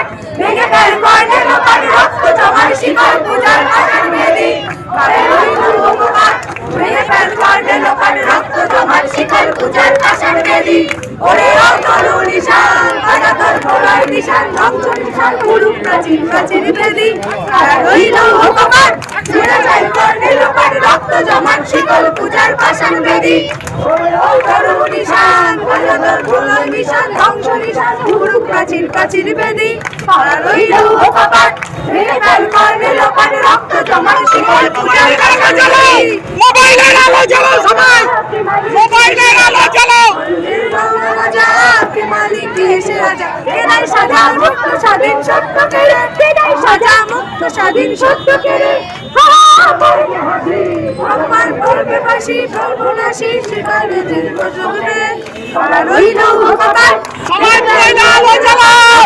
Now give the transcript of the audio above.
কপাট ভেঙে fail কর্ণে Looker রক্ত জমার শিকল পূজার আশার বেদি করে রইল উপকার ভেঙে ফেল কর্ণে লোকার রক্ত জমার শিকল পূজার আশার বেদি ওরে ও তরু নিশান আজাদর ভোলার নিশান ধ্বংস নিশান পুরুষ প্রাচীন প্রাচীন বেদি করে রইল উপকার ছেড়ে ফেল কর্ণে লোকার রক্ত জমার শিকল পূজার আশার বেদি ওরে ও তরু নিশান আজাদর ভোলার নিশান ধ্বংস নিশান পুরুষ প্রাচীন প্রাচীন বেদি করে রইল উপকার ভেঙে ফেল কর্ণে লোকার রক্ত জমার শিকল পূজার আশার বেদি মোবাইলের আলো জ্বালাও সবাই, মোবাইলের আলো জ্বালাও। মালিক এসে রাজা এরাই সাজা মুক্ত স্বাধীন সত্য কেড়ে এরাই সাজা মুক্ত স্বাধীন সত্য কেড়ে ভগবান করবে ফাঁসি সর্বনাশী শিকারে দীর্ঘ জগতে রইল উপকার সবাই মোবাইলের আলো জ্বালাও।